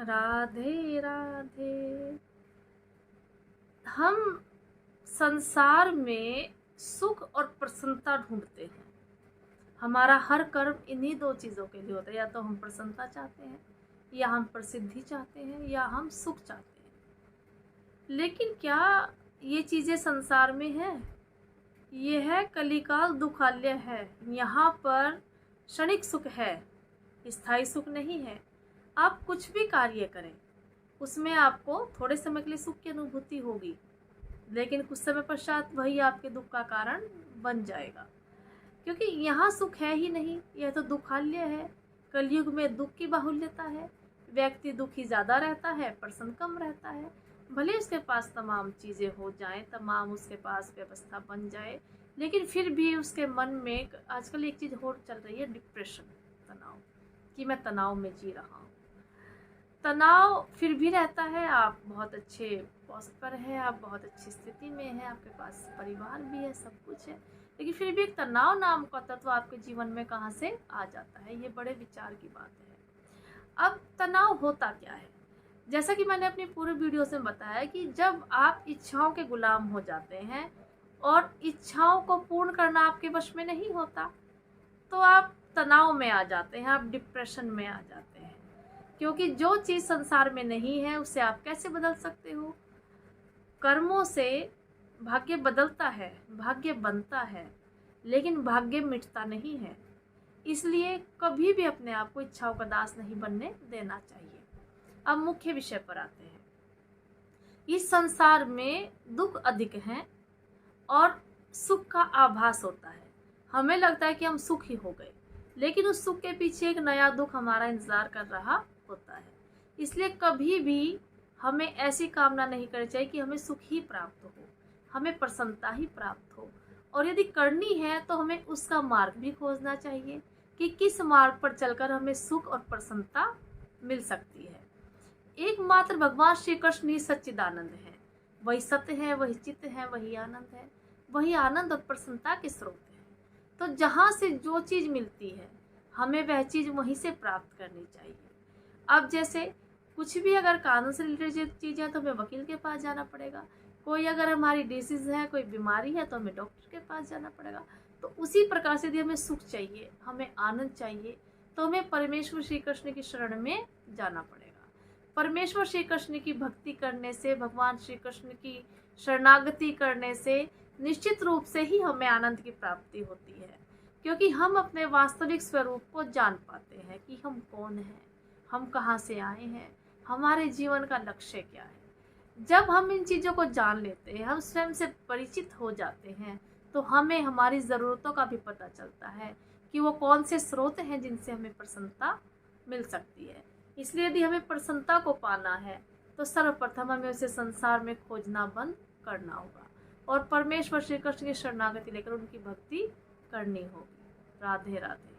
राधे राधे। हम संसार में सुख और प्रसन्नता ढूंढते हैं। हमारा हर कर्म इन्हीं दो चीज़ों के लिए होता है, या तो हम प्रसन्नता चाहते हैं, या हम प्रसिद्धि चाहते हैं, या हम सुख चाहते हैं। लेकिन क्या ये चीज़ें संसार में है? ये है कलिकाल दुखालय है। यहाँ पर क्षणिक सुख है, स्थायी सुख नहीं है। आप कुछ भी कार्य करें, उसमें आपको थोड़े समय के लिए सुख की अनुभूति होगी, लेकिन कुछ समय पश्चात वही आपके दुख का कारण बन जाएगा, क्योंकि यहाँ सुख है ही नहीं। यह तो दुखालय है। कलयुग में दुख की बाहुल्यता है। व्यक्ति दुखी ज़्यादा रहता है, प्रसन्न कम रहता है। भले उसके पास तमाम चीज़ें हो जाएं, तमाम उसके पास व्यवस्था बन जाए, लेकिन फिर भी उसके मन में आजकल एक चीज़ और चल रही है, डिप्रेशन, तनाव, कि मैं तनाव में जी रहा हूँ। तनाव फिर भी रहता है। आप बहुत अच्छे पोस्ट पर हैं, आप बहुत अच्छी स्थिति में हैं, आपके पास परिवार भी है, सब कुछ है, लेकिन फिर भी एक तनाव नाम का तत्व आपके जीवन में कहाँ से आ जाता है? ये बड़े विचार की बात है। अब तनाव होता क्या है? जैसा कि मैंने अपनी पूरे वीडियो में बताया कि जब आप इच्छाओं के गुलाम हो जाते हैं और इच्छाओं को पूर्ण करना आपके वश में नहीं होता, तो आप तनाव में आ जाते हैं, आप डिप्रेशन में आ जाते हैं। क्योंकि जो चीज़ संसार में नहीं है उसे आप कैसे बदल सकते हो? कर्मों से भाग्य बदलता है, भाग्य बनता है, लेकिन भाग्य मिटता नहीं है। इसलिए कभी भी अपने आप को इच्छाओं का दास नहीं बनने देना चाहिए। अब मुख्य विषय पर आते हैं। इस संसार में दुख अधिक हैं और सुख का आभास होता है। हमें लगता है कि हम सुखी हो गए, लेकिन उस सुख के पीछे एक नया दुख हमारा इंतजार कर रहा होता है। इसलिए कभी भी हमें ऐसी कामना नहीं करनी चाहिए कि हमें सुख ही प्राप्त हो, हमें प्रसन्नता ही प्राप्त हो। और यदि करनी है तो हमें उसका मार्ग भी खोजना चाहिए कि किस मार्ग पर चलकर हमें सुख और प्रसन्नता मिल सकती है। एकमात्र भगवान श्री कृष्ण ही सच्चिदानंद है। वही सत्य है, वही चित्त है, वही आनंद है, वही आनंद और प्रसन्नता के स्रोत है। तो जहाँ से जो चीज़ मिलती है हमें वह चीज़ वहीं से प्राप्त करनी चाहिए। अब जैसे कुछ भी अगर कानून से रिलेटेड चीज़ है तो हमें वकील के पास जाना पड़ेगा। कोई अगर हमारी डिसीज है, कोई बीमारी है, तो हमें डॉक्टर के पास जाना पड़ेगा। तो उसी प्रकार से यदि हमें सुख चाहिए, हमें आनंद चाहिए, तो हमें परमेश्वर श्री कृष्ण की शरण में जाना पड़ेगा। परमेश्वर श्री कृष्ण की भक्ति करने से, भगवान श्री कृष्ण की शरणागति करने से निश्चित रूप से ही हमें आनंद की प्राप्ति होती है, क्योंकि हम अपने वास्तविक स्वरूप को जान पाते हैं कि हम कौन हैं, हम कहाँ से आए हैं, हमारे जीवन का लक्ष्य क्या है। जब हम इन चीज़ों को जान लेते हैं, हम स्वयं से परिचित हो जाते हैं, तो हमें हमारी ज़रूरतों का भी पता चलता है कि वो कौन से स्रोत हैं जिनसे हमें प्रसन्नता मिल सकती है। इसलिए यदि हमें प्रसन्नता को पाना है तो सर्वप्रथम हमें उसे संसार में खोजना बंद करना होगा और परमेश्वर श्री कृष्ण की शरणागति लेकर उनकी भक्ति करनी होगी। राधे राधे।